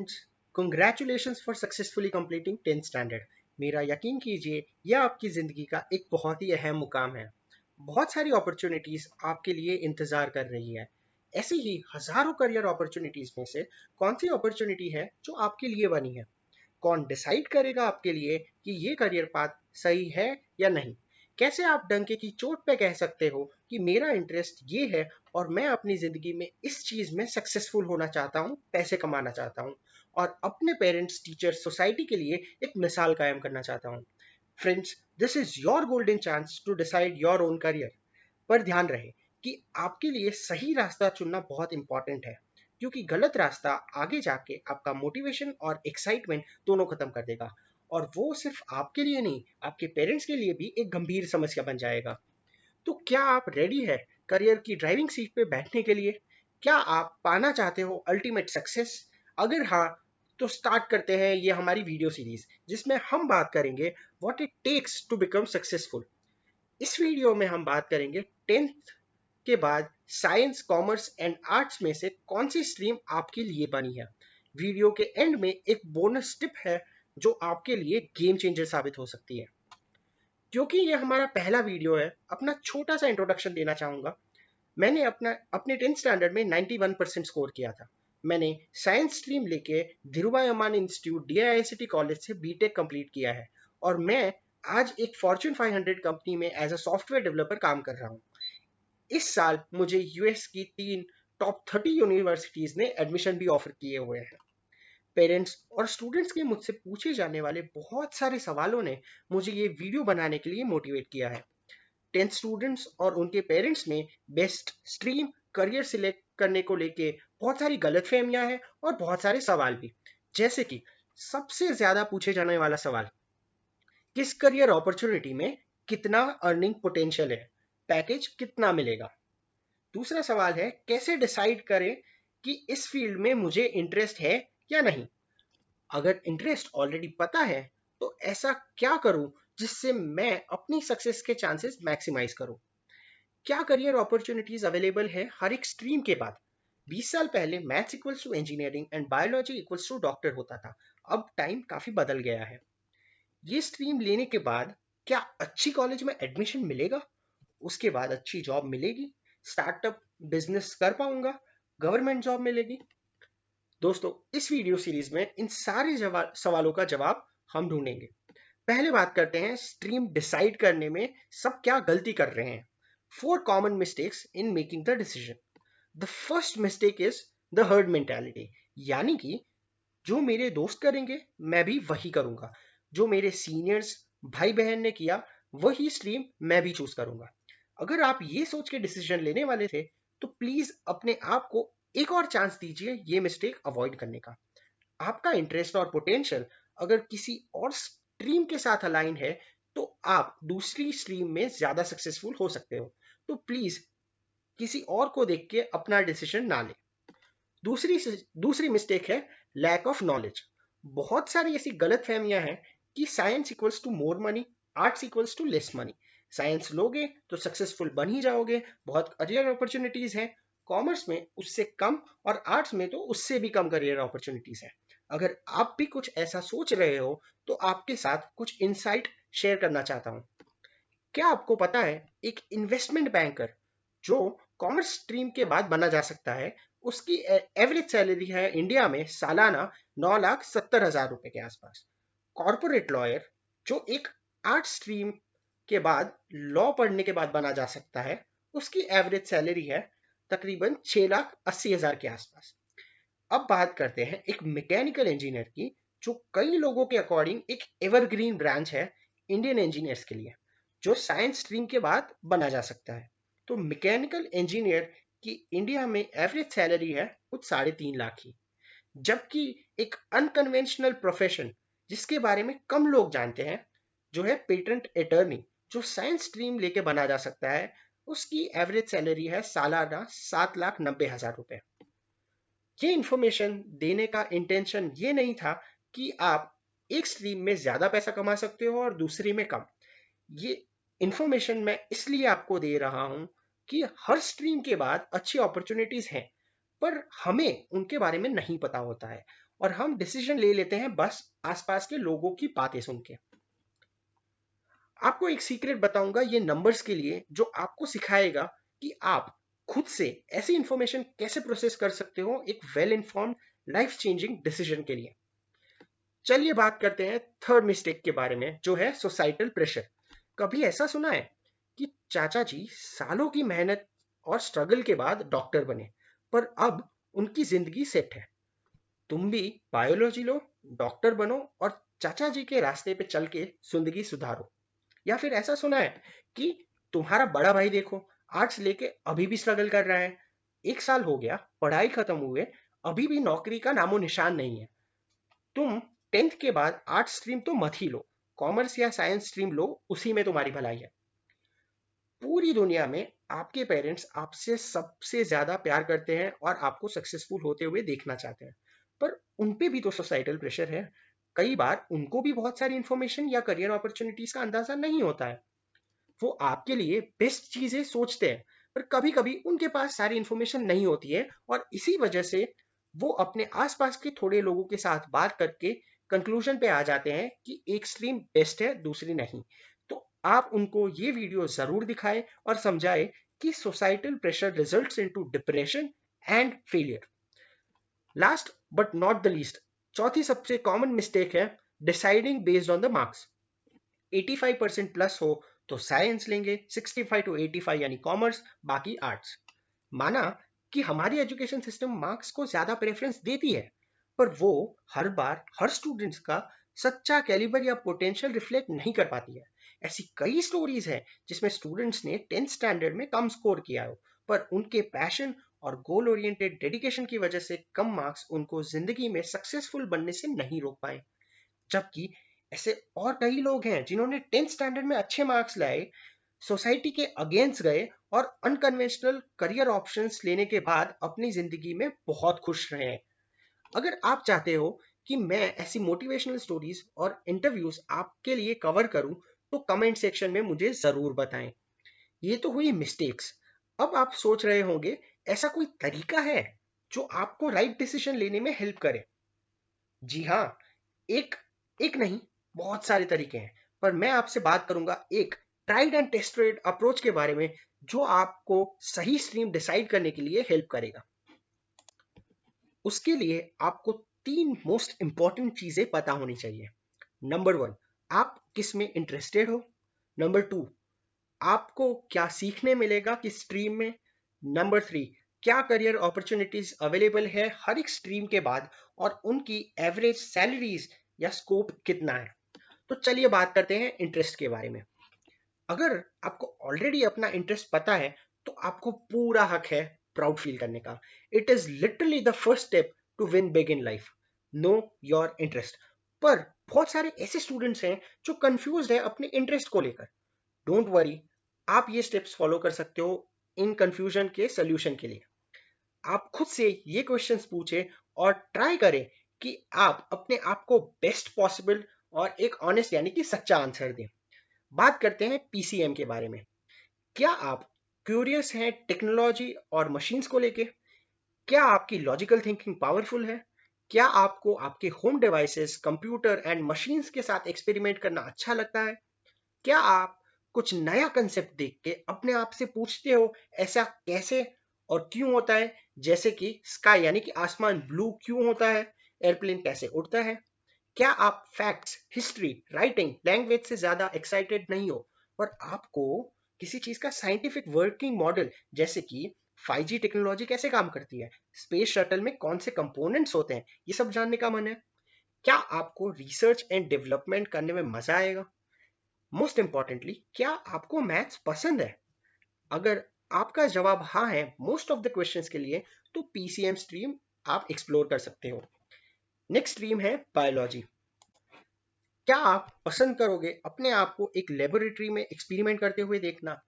Friends, congratulations for successfully completing 10th standard. मेरा यकीन कीजिए यह आपकी ज़िंदगी का एक बहुत ही अहम मुकाम है। बहुत सारी अपॉर्चुनिटीज़ आपके लिए इंतज़ार कर रही है। ऐसी ही हज़ारों करियर अपॉर्चुनिटीज़ में से कौन सी अपॉर्चुनिटी है जो आपके लिए बनी है? कौन डिसाइड करेगा आपके लिए कि ये करियर पाथ सही है या नहीं? कैसे आप डंके की चोट पे कह सकते हो कि मेरा इंटरेस्ट ये है और मैं अपनी ज़िंदगी में इस चीज़ में सक्सेसफुल होना चाहता हूँ, पैसे कमाना चाहता हूँ और अपने पेरेंट्स, टीचर्स, सोसाइटी के लिए एक मिसाल कायम करना चाहता हूँ? Friends, this is your golden chance to decide your own career. पर ध्यान रहे कि आपके लिए सही रास्ता चुनना बहुत इंपॉर्टेंट है, क्योंकि गलत रास्ता आगे जाके आपका मोटिवेशन और एक्साइटमेंट दोनों खत्म कर देगा और वो सिर्फ आपके लिए नहीं, आपके पेरेंट्स के लिए भी एक गंभीर समस्या बन जाएगा। तो क्या आप रेडी है करियर की ड्राइविंग सीट पे बैठने के लिए? क्या आप पाना चाहते हो अल्टीमेट सक्सेस? अगर हाँ, तो स्टार्ट करते हैं ये हमारी वीडियो सीरीज जिसमें हम बात करेंगे what it takes to become successful. इस वीडियो में हम बात करेंगे 10th के बाद साइंस, कॉमर्स एंड आर्ट्स में से कौन सी स्ट्रीम आपके लिए बनी है। वीडियो के एंड में एक बोनस टिप है जो आपके लिए गेम चेंजर साबित हो सकती है। क्योंकि ये हमारा पहला वीडियो है, अपना छोटा सा इंट्रोडक्शन देना चाहूँगा। मैंने अपने 10th स्टैंडर्ड में 91% स्कोर किया था। मैंने साइंस स्ट्रीम लेके Dhirubhai Ambani institute DIICT college से बीटेक कंप्लीट किया है और मैं आज एक फॉर्च्यून 500 कंपनी में एज अ सॉफ्टवेयर डेवलपर काम कर रहा हूँ। इस साल मुझे यूएस की 3 टॉप 30 यूनिवर्सिटीज ने एडमिशन भी ऑफर किए हुए हैं। पेरेंट्स और स्टूडेंट्स के मुझसे पूछे जाने वाले बहुत सारे सवालों ने मुझे ये वीडियो बनाने के लिए मोटिवेट किया है। 10th स्टूडेंट्स और उनके पेरेंट्स में बेस्ट स्ट्रीम करियर सिलेक्ट करने को लेके बहुत सारी गलतफहमियां हैं और बहुत सारे सवाल भी। जैसे कि सबसे ज्यादा पूछे जाने वाला सवाल, किस करियर अपॉर्चुनिटी में कितना अर्निंग पोटेंशियल है, पैकेज कितना मिलेगा? दूसरा सवाल है, कैसे डिसाइड करें कि इस फील्ड में मुझे इंटरेस्ट है या नहीं? अगर इंटरेस्ट ऑलरेडी पता है तो ऐसा क्या करूं जिससे मैं अपनी सक्सेस के चांसेस मैक्सिमाइज करूं? क्या करियर अपॉर्चुनिटीज अवेलेबल है हर एक स्ट्रीम के बाद? 20 साल पहले maths equals to engineering and biology equals to doctor होता था। अब टाइम काफी बदल गया है। ये स्ट्रीम लेने के बाद क्या अच्छी कॉलेज में एडमिशन मिलेगा? उसके बाद अच्छी जॉब मिलेगी? स्टार्टअप बिजनेस कर पाऊंगा? गवर्नमेंट जॉब मिलेगी? दोस्तों, इस वीडियो सीरीज में इन सारे सवालों का जवाब हम ढूंढेंगे। पहले बात करते हैं स्ट्रीम डिसाइड करने में सब क्या गलती कर रहे हैं। 4 common mistakes in making the decision. The first mistake is the herd mentality, यानी कि जो मेरे दोस्त करेंगे मैं भी वही करूंगा, जो मेरे सीनियर्स, भाई बहन ने किया वही स्ट्रीम मैं भी चूज करूंगा। अगर आप ये सोच के डिसीजन लेने वाले थे तो प्लीज अपने आप को एक और चांस दीजिए ये मिस्टेक अवॉइड करने का। आपका इंटरेस्ट और पोटेंशियल अगर किसी और स्ट्रीम के साथ अलाइन है तो आप दूसरी स्ट्रीम में ज्यादा सक्सेसफुल हो सकते हो। तो प्लीज किसी और को देख के अपना डिसीजन ना ले। दूसरी दूसरी मिस्टेक है लैक ऑफ नॉलेज। बहुत सारी ऐसी गलत फहमियां हैं कि science equals to more money, arts equals to less money. Science लोगे तो सक्सेसफुल बन ही जाओगे, बहुत करियर अपॉर्चुनिटीज हैं। कॉमर्स में उससे कम और आर्ट्स में तो उससे भी कम करियर अपॉर्चुनिटीज हैं। अगर आप भी कुछ ऐसा सोच रहे हो तो आपके साथ कुछ इनसाइट शेयर करना चाहता हूँ। क्या आपको पता है एक इन्वेस्टमेंट बैंकर जो कॉमर्स स्ट्रीम के बाद बना जा सकता है, उसकी एवरेज सैलरी है इंडिया में सालाना 9,70,000 रुपए के आसपास। कॉर्पोरेट लॉयर जो एक आर्ट स्ट्रीम के बाद लॉ पढ़ने के बाद बना जा सकता है, उसकी एवरेज सैलरी है तकरीबन 6,80,000 के आसपास। अब बात करते हैं एक मैकेनिकल इंजीनियर की, जो कई लोगों के अकॉर्डिंग एक एवरग्रीन ब्रांच है इंडियन इंजीनियर्स के लिए, जो साइंस स्ट्रीम के बाद बना जा सकता है। तो मैकेनिकल इंजीनियर की इंडिया में एवरेज सैलरी है कुछ 3.5 लाख की। जबकि एक अनकन्वेंशनल प्रोफेशन जिसके बारे में कम लोग जानते हैं, जो है पेटेंट अटर्नी, जो साइंस स्ट्रीम लेके बना जा सकता है, उसकी एवरेज सैलरी है सालाना 7,90,000 रुपए। ये इंफॉर्मेशन देने का इंटेंशन ये नहीं था कि आप एक स्ट्रीम में ज्यादा पैसा कमा सकते हो और दूसरी में कम। ये इंफॉर्मेशन मैं इसलिए आपको दे रहा हूं कि हर स्ट्रीम के बाद अच्छी अपॉर्चुनिटीज हैं, पर हमें उनके बारे में नहीं पता होता है और हम डिसीजन ले लेते हैं बस आसपास के लोगों की बातें सुन के। आपको एक सीक्रेट बताऊंगा ये नंबर्स के लिए, जो आपको सिखाएगा कि आप खुद से ऐसी इंफॉर्मेशन कैसे प्रोसेस कर सकते हो एक well informed life changing decision के लिए। चलिए बात करते हैं थर्ड मिस्टेक के बारे में, जो है सोसाइटल प्रेशर। कभी ऐसा सुना है कि चाचा जी सालों की मेहनत और स्ट्रगल के बाद डॉक्टर बने, पर अब उनकी जिंदगी सेट है। तुम भी बायोलॉजी लो, डॉक्टर बनो और चाचा जी के रास्ते पे चल के जिंदगी सुधारो। या फिर ऐसा सुना है कि तुम्हारा बड़ा भाई देखो, आर्ट्स लेके अभी भी स्ट्रगल कर रहा है, 1 साल हो गया पढ़ाई खत्म हुए, अभी भी नौकरी का नामो निशान नहीं है। तुम 10th के बाद आर्ट्स स्ट्रीम तो मत ही लो, कॉमर्स या साइंस स्ट्रीम लो, उसी में तुम्हारी भलाई है। पूरी दुनिया में आपके पेरेंट्स आपसे सबसे ज्यादा प्यार करते हैं और आपको सक्सेसफुल होते हुए देखना चाहते हैं, पर उन पे भी तो सोसाइटल प्रेशर है। कई बार उनको भी बहुत सारी इंफॉर्मेशन या करियर अपॉर्चुनिटीज का अंदाजा नहीं होता है। वो आपके लिए बेस्ट चीजें सोचते हैं, पर कभी कभी उनके पास सारी इंफॉर्मेशन नहीं होती है, और इसी वजह से वो अपने आसपास के थोड़े लोगों के साथ बात करके कंक्लूजन पे आ जाते हैं कि एक स्ट्रीम बेस्ट है, दूसरी नहीं। तो आप उनको ये वीडियो जरूर दिखाएं और समझाएं कि societal pressure results into depression and failure. Last but not the least, चौथी सबसे कॉमन मिस्टेक है deciding based on the marks. 85% plus हो तो साइंस लेंगे, 65 to 85 यानी कॉमर्स, बाकी आर्ट्स। माना कि हमारी एजुकेशन सिस्टम मार्क्स को ज्यादा प्रेफरेंस देती है, पर वो हर बार हर स्टूडेंट्स का सच्चा कैलिबर या पोटेंशियल रिफ्लेक्ट नहीं कर पाती है। ऐसी कई स्टोरीज हैं जिसमें स्टूडेंट्स ने 10th स्टैंडर्ड में कम स्कोर किया हो, पर उनके पैशन और गोल ओरिएंटेड डेडिकेशन की वजह से कम मार्क्स उनको जिंदगी में सक्सेसफुल बनने से नहीं रोक पाए। जबकि ऐसे और कई लोग हैं जिन्होंने 10th स्टैंडर्ड में अच्छे मार्क्स लाए, सोसाइटी के अगेंस्ट गए और अनकन्वेंशनल करियर ऑप्शंस लेने के बाद अपनी जिंदगी में बहुत खुश रहे हैं। अगर आप चाहते हो कि मैं ऐसी मोटिवेशनल स्टोरीज और इंटरव्यूज आपके लिए कवर करूं, तो कमेंट सेक्शन में मुझे जरूर बताएं। ये तो हुई मिस्टेक्स। अब आप सोच रहे होंगे, ऐसा कोई तरीका है जो आपको राइट डिसीजन लेने में हेल्प करे? जी हाँ, एक एक नहीं, बहुत सारे तरीके हैं, पर मैं आपसे बात करूंगा एक ट्राइड एंड टेस्टेड अप्रोच के बारे में, जो आपको सही स्ट्रीम डिसाइड करने के लिए हेल्प करेगा। उसके लिए आपको 3 मोस्ट इंपॉर्टेंट चीजें पता होनी चाहिए। नंबर 1, आप किस में इंटरेस्टेड हो। नंबर 2, आपको क्या सीखने मिलेगा किस स्ट्रीम में। नंबर 3, क्या करियर अपॉर्चुनिटीज अवेलेबल है हर एक स्ट्रीम के बाद, और उनकी एवरेज सैलरीज या स्कोप कितना है। तो चलिए बात करते हैं इंटरेस्ट के बारे में। अगर आपको ऑलरेडी अपना इंटरेस्ट पता है, तो आपको पूरा हक है प्राउड फील करने का। It is literally the first step to win big in life. Know your interest. पर बहुत सारे ऐसे स्टूडेंट्स हैं जो कंफ्यूज है अपने इंटरेस्ट को लेकर। डोंट वरी, आप ये स्टेप्स फॉलो कर सकते हो इन कंफ्यूजन के सोल्यूशन के लिए। आप खुद से ये क्वेश्चंस पूछे और ट्राई करें कि आप अपने आप को बेस्ट पॉसिबल और एक ऑनेस्ट यानी कि सच्चा आंसर दें। बात करते हैं पीसीएम के बारे में। क्या आप क्यूरियस हैं टेक्नोलॉजी और मशीन्स को लेके? क्या आपकी लॉजिकल थिंकिंग पावरफुल है? क्या आपको आपके home devices, computer and machines के साथ एक्सपेरिमेंट करना अच्छा लगता है? क्या आप कुछ नया कंसेप्ट देख के अपने आप से पूछते हो ऐसा कैसे और क्यों होता है? जैसे कि स्काई यानी कि आसमान ब्लू क्यों होता है, एयरप्लेन कैसे उड़ता है? क्या आप फैक्ट्स, हिस्ट्री, राइटिंग, लैंग्वेज से ज्यादा एक्साइटेड नहीं हो, पर आपको किसी चीज का साइंटिफिक वर्किंग मॉडल, जैसे कि 5G टेक्नोलॉजी कैसे काम करती है, स्पेस शटल में कौन से कंपोनेंट्स होते हैं, ये सब जानने का मन है? क्या आपको रिसर्च एंड डेवलपमेंट करने में मजा आएगा? मोस्ट इंपॉर्टेंटली, क्या आपको मैथ्स पसंद है? अगर आपका जवाब हाँ है मोस्ट ऑफ द क्वेश्चंस के लिए, तो पीसीएम स्ट्रीम आप एक्सप्लोर कर सकते हो। नेक्स्ट स्ट्रीम है बायोलॉजी। क्या आप पसंद करोगे अपने आप को एक लेबोरेटरी में एक्सपेरिमेंट करते हुए देखना?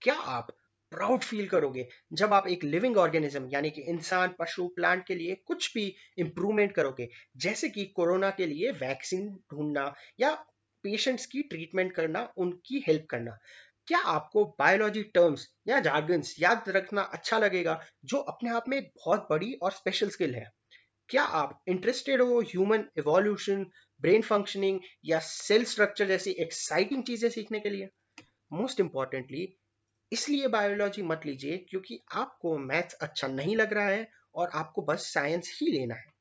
क्या आप प्राउड फील करोगे जब आप एक लिविंग ऑर्गेनिज्म यानी कि इंसान, पशु, प्लांट के लिए कुछ भी इंप्रूवमेंट करोगे, जैसे कि कोरोना के लिए वैक्सीन ढूंढना या पेशेंट्स की ट्रीटमेंट करना, उनकी हेल्प करना? क्या आपको बायोलॉजी टर्म्स या जार्गन्स याद रखना अच्छा लगेगा, जो अपने आप में एक बहुत बड़ी और स्पेशल स्किल है? क्या आप इंटरेस्टेड हो ह्यूमन इवोल्यूशन, ब्रेन फंक्शनिंग या सेल स्ट्रक्चर जैसी एक्साइटिंग चीजें सीखने के लिए? मोस्ट इंपॉर्टेंटली, इसलिए बायोलॉजी मत लीजिए क्योंकि आपको मैथ्स अच्छा नहीं लग रहा है और आपको बस साइंस ही लेना है।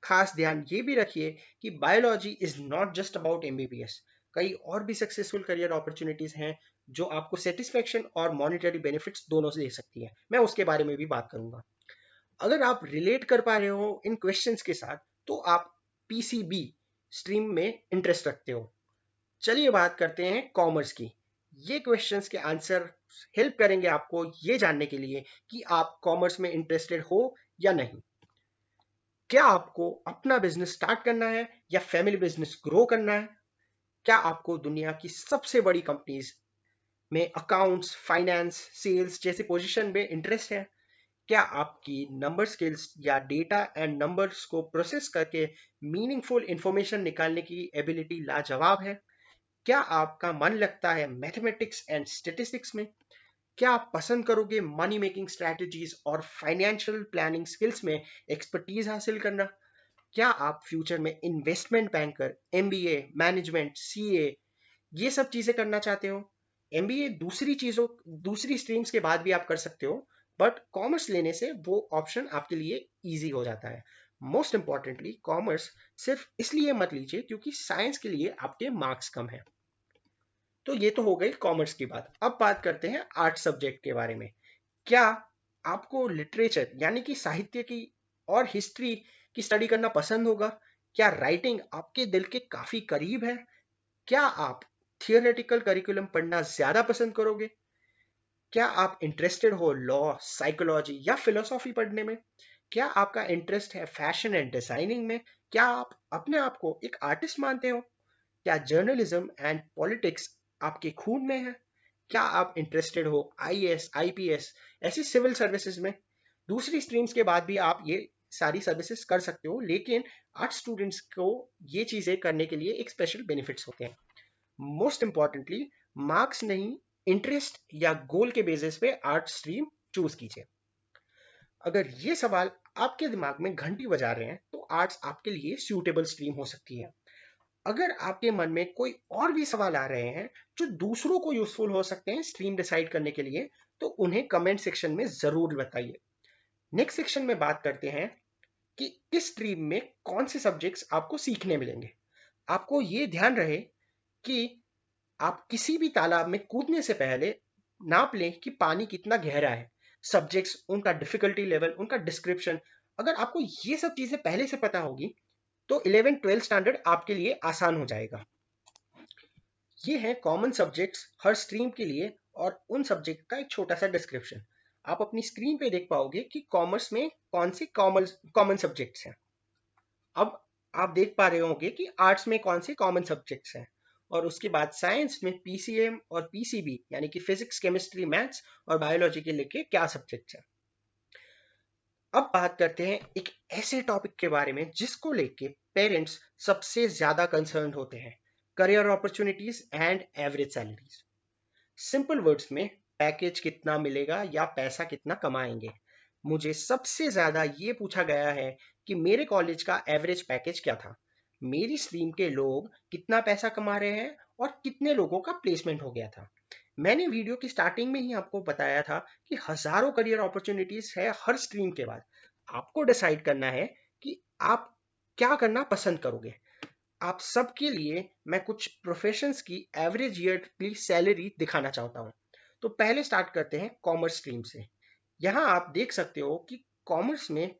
खास ध्यान ये भी रखिए कि biology is not just about MBBS. कई और भी सक्सेसफुल करियर अपॉर्चुनिटीज हैं जो आपको सेटिस्फेक्शन और मॉनेटरी बेनिफिट्स दोनों से दे सकती हैं। मैं उसके बारे में भी बात करूंगा। अगर आप रिलेट कर पा रहे हो इन क्वेश्चंस के साथ तो आप पीसीबी स्ट्रीम में इंटरेस्ट रखते हो। चलिए बात करते हैं कॉमर्स की। ये क्वेश्चंस के आंसर हेल्प करेंगे आपको ये जानने के लिए कि आप कॉमर्स में इंटरेस्टेड हो या नहीं। क्या आपको अपना बिजनेस स्टार्ट करना है या फैमिली बिजनेस ग्रो करना है? क्या आपको दुनिया की सबसे बड़ी कंपनीज में अकाउंट्स, फाइनेंस, सेल्स जैसे पोजीशन में इंटरेस्ट है? क्या आपकी नंबर स्किल्स या डेटा एंड नंबर्स को प्रोसेस करके मीनिंगफुल इंफॉर्मेशन निकालने की एबिलिटी लाजवाब है? क्या आपका मन लगता है मैथमेटिक्स एंड स्टैटिस्टिक्स में? क्या आप पसंद करोगे मनी मेकिंग स्ट्रैटेजीज और फाइनेंशियल प्लानिंग स्किल्स में एक्सपर्टीज हासिल करना? क्या आप फ्यूचर में investment banker, MBA, management, CA ये सब चीजें करना चाहते हो? एमबीए दूसरी स्ट्रीम्स के बाद भी आप कर सकते हो, बट कॉमर्स लेने से वो ऑप्शन आपके लिए इजी हो जाता है। मोस्ट इंपॉर्टेंटली, कॉमर्स सिर्फ इसलिए मत लीजिए क्योंकि साइंस के लिए आपके मार्क्स कम है। तो ये तो हो गई कॉमर्स की बात। अब बात करते हैं आर्ट सब्जेक्ट के बारे में। क्या आपको लिटरेचर यानी कि साहित्य की और हिस्ट्री की स्टडी करना पसंद होगा? क्या राइटिंग आपके दिल के काफी करीब है? क्या आप थियोरेटिकल करिकुलम पढ़ना ज्यादा पसंद करोगे? क्या आप इंटरेस्टेड हो लॉ, साइकोलॉजी या फिलोसॉफी पढ़ने में? क्या आपका इंटरेस्ट है फैशन एंड डिजाइनिंग में? क्या आप अपने आप को एक आर्टिस्ट मानते हो? क्या जर्नलिज्म एंड पॉलिटिक्स आपके खून में है? क्या आप इंटरेस्टेड हो आईएएस, आईपीएस ऐसी सिविल सर्विसेज में? दूसरी स्ट्रीम्स के बाद भी आप ये सारी सर्विसेज कर सकते हो, लेकिन आर्ट स्टूडेंट्स को ये चीजें करने के लिए एक स्पेशल बेनिफिट्स होते हैं। मोस्ट इंपॉर्टेंटली, मार्क्स नहीं, इंटरेस्ट या गोल के बेसिस पे आर्ट स्ट्रीम चूज कीजिए। अगर ये सवाल आपके दिमाग में घंटी बजा रहे हैं तो आर्ट्स आपके लिए सूटेबल स्ट्रीम हो सकती है। अगर आपके मन में कोई और भी सवाल आ रहे हैं जो दूसरों को यूजफुल हो सकते हैं स्ट्रीम डिसाइड करने के लिए, तो उन्हें कमेंट सेक्शन में जरूर बताइए। नेक्स्ट सेक्शन में बात करते हैं कि इस स्ट्रीम में कौन से सब्जेक्ट्स आपको सीखने मिलेंगे। आपको ये ध्यान रहे कि आप किसी भी तालाब में कूदने से पहले नाप लें कि पानी कितना गहरा है। सब्जेक्ट्स, उनका डिफिकल्टी लेवल, उनका डिस्क्रिप्शन, अगर आपको ये सब चीजें पहले से पता होगी तो 11-12 स्टैंडर्ड आपके लिए आसान हो जाएगा। ये है कॉमन सब्जेक्ट्स हर स्ट्रीम के लिए और उन सब्जेक्ट का एक छोटा सा डिस्क्रिप्शन। आप अपनी स्क्रीन पे देख पाओगे कि कॉमर्स में कौन से कॉमन सब्जेक्ट्स हैं। अब आप देख पा रहे होंगे कि आर्ट्स में कौन से कॉमन सब्जेक्ट्स हैं, और उसके बाद साइंस में पीसीएम और पीसीबी यानी कि फिजिक्स, केमिस्ट्री, मैथ्स और बायोलॉजी के लेके क्या सब्जेक्ट्स हैं। अब बात करते हैं एक ऐसे टॉपिक के बारे में जिसको लेके पेरेंट्स सबसे ज्यादा कंसर्न होते हैं, career opportunities and average salaries. Simple words में, पैकेज कितना मिलेगा या पैसा कितना कमाएंगे। मुझे सबसे ज्यादा ये पूछा गया है कि मेरे कॉलेज का एवरेज पैकेज क्या था, मेरी स्ट्रीम के लोग कितना पैसा कमा रहे हैं और कितने लोगों का प्लेसमेंट हो गया था। मैंने वीडियो की स्टार्टिंग में ही आपको बताया था कि हजारों करियर अपॉर्चुनिटीज है हर स्ट्रीम के बाद। आपको डिसाइड करना है कि आप क्या करना पसंद करोगे। आप सबके लिए मैं कुछ प्रोफेशंस की एवरेज ईयरली सैलरी दिखाना चाहता हूँ। तो पहले स्टार्ट करते हैं कॉमर्स स्ट्रीम से। यहाँ आप देख सकते हो कि कॉमर्स में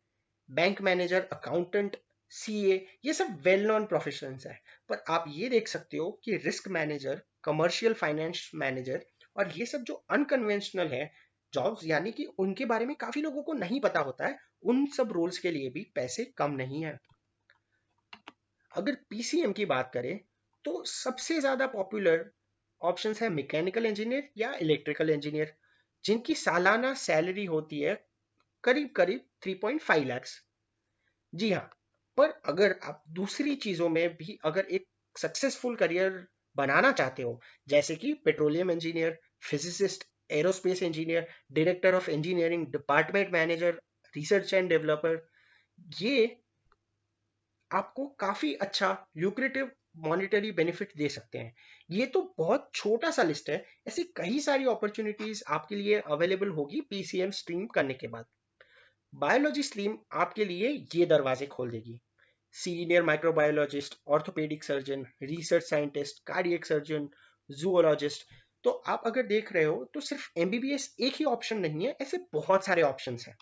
बैंक मैनेजर, अकाउंटेंट, सीए ये सब वेल नोन प्रोफेशंस हैं। पर आप ये देख सकते हो कि risk manager, commercial finance manager और ये सब जो अनकन्वेंशनल है जॉब्स, यानी कि उनके बारे में काफी लोगों को नहीं पता होता है, उन सब रोल्स के लिए भी पैसे कम नहीं है। अगर पीसीएम की बात करें तो सबसे ज्यादा पॉपुलर ऑप्शंस है मैकेनिकल इंजीनियर या इलेक्ट्रिकल इंजीनियर, जिनकी सालाना सैलरी होती है करीब करीब 3.5 लाख। जी हाँ, पर अगर आप दूसरी चीजों में भी अगर एक सक्सेसफुल करियर बनाना चाहते हो, जैसे कि petroleum engineer, physicist, aerospace engineer, director of engineering, department manager, research end developer, ये आपको काफी अच्छा ल्यूक्रेटिव मॉनेटरी बेनिफिट दे सकते हैं। ये तो बहुत छोटा सा लिस्ट है, ऐसी कई सारी अपॉर्चुनिटीज आपके लिए अवेलेबल होगी पीसीएम स्ट्रीम करने के बाद। बायोलॉजी स्ट्रीम आपके लिए ये दरवाजे खोल देगी। Senior microbiologist, orthopaedic surgeon, research scientist, cardiac surgeon, zoologist. तो आप अगर देख रहे हो तो सिर्फ एमबीबीएस एक ही ऑप्शन नहीं है, ऐसे बहुत सारे ऑप्शंस हैं।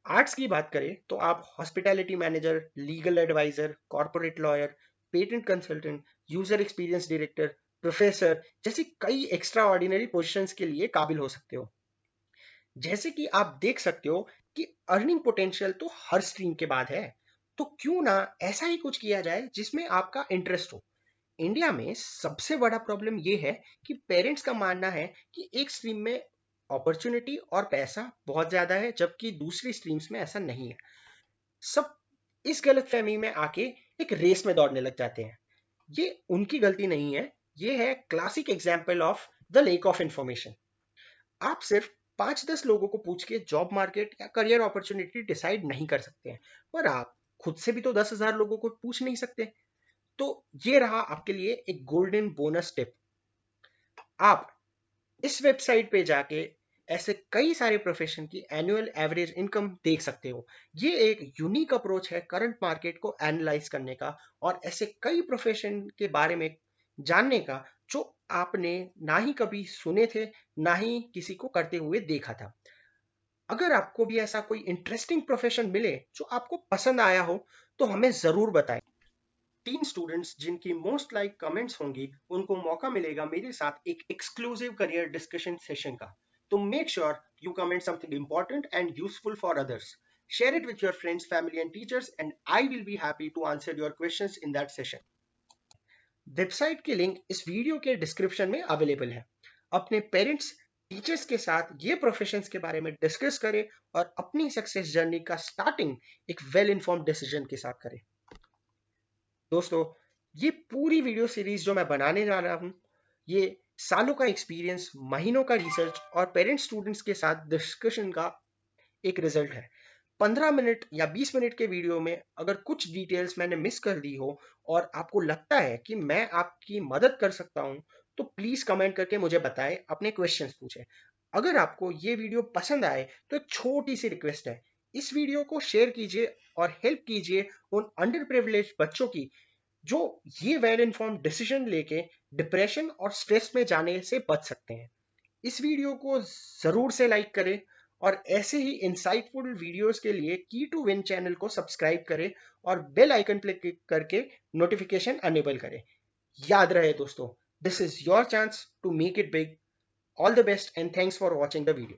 आर्ट्स की बात करें तो आप hospitality manager, legal adviser, corporate lawyer, patent consultant, user experience director, professor जैसी कई एक्स्ट्रा ऑर्डिनरी पोजिशंस के लिए काबिल हो सकते हो। जैसे कि आप देख सकते हो कि अर्निंग पोटेंशियल तो हर स्ट्रीम के बाद है, तो क्यों ना ऐसा ही कुछ किया जाए जिसमें आपका इंटरेस्ट हो। इंडिया में सबसे बड़ा प्रॉब्लम ये है कि पेरेंट्स का मानना है कि एक स्ट्रीम में अपॉर्चुनिटी और पैसा बहुत ज्यादा है, जबकि दूसरी स्ट्रीम्स में ऐसा नहीं है। सब इस गलतफहमी में आके एक रेस में दौड़ने लग जाते हैं। ये उनकी गलती नहीं है, ये है classic example of the lake of information. आप सिर्फ 5-10 लोगों को पूछ के जॉब मार्केट या करियर अपॉर्चुनिटी डिसाइड नहीं कर सकते हैं, पर आप खुद से भी तो 10,000 लोगों को पूछ नहीं सकते। तो ये रहा आपके लिए एक गोल्डन बोनस टिप। आप इस वेबसाइट पे जाके ऐसे कई सारे प्रोफेशन की एनुअल एवरेज इनकम देख सकते हो। ये एक यूनिक अप्रोच है करंट मार्केट को एनालाइज करने का और ऐसे कई प्रोफेशन के बारे में जानने का जो आपने ना ही कभी सुने थे, ना ही किसी को करते हुए देखा था। अगर आपको भी ऐसा कोई इंटरेस्टिंग प्रोफेशन मिले जो आपको पसंद आया हो तो हमें जरूर बताएं। 3 स्टूडेंट्स जिनकी मोस्ट लाइक कमेंट्स होंगी उनको मौका मिलेगा मेरे साथ एक एक्सक्लूसिव करियर डिस्कशन सेशन का। तो make sure you comment something important and useful for others. Share it with your friends, family and teachers and I will be happy to answer your questions in that session. Website की link इस video के description में available है। अपने parents, teachers के साथ ये professions के बारे में डिस्कस करें और अपनी सक्सेस जर्नी का स्टार्टिंग एक वेल इन्फॉर्म्ड डिसीजन के साथ करें। दोस्तों, ये पूरी वीडियो सीरीज जो मैं बनाने जा रहा हूँ, ये सालों का एक्सपीरियंस, महीनों का रिसर्च और पेरेंट्स स्टूडेंट्स के साथ डिस्कशन का एक रिजल्ट है। 15 मिनट या 20 मिनट के वीडियो में अगर कुछ डिटेल्स मैंने मिस कर दी हो और आपको लगता है कि मैं आपकी मदद कर सकता हूं, तो प्लीज कमेंट करके मुझे बताएं, अपने क्वेश्चंस पूछें। अगर आपको ये वीडियो पसंद आए तो एक छोटी सी रिक्वेस्ट है, इस वीडियो को शेयर कीजिए और हेल्प कीजिए उन अंडर प्रिविलेज बच्चों की जो ये वेल इन्फॉर्म्ड डिसीजन लेके डिप्रेशन और स्ट्रेस में जाने से बच सकते हैं। इस वीडियो को जरूर से लाइक करें और ऐसे ही इंसाइटफुल वीडियोस के लिए की टू विन चैनल को सब्सक्राइब करें और बेल आइकन क्लिक करके नोटिफिकेशन अनेबल करें। याद रहे दोस्तों, this is your chance to make it big. All the best and thanks for watching the video.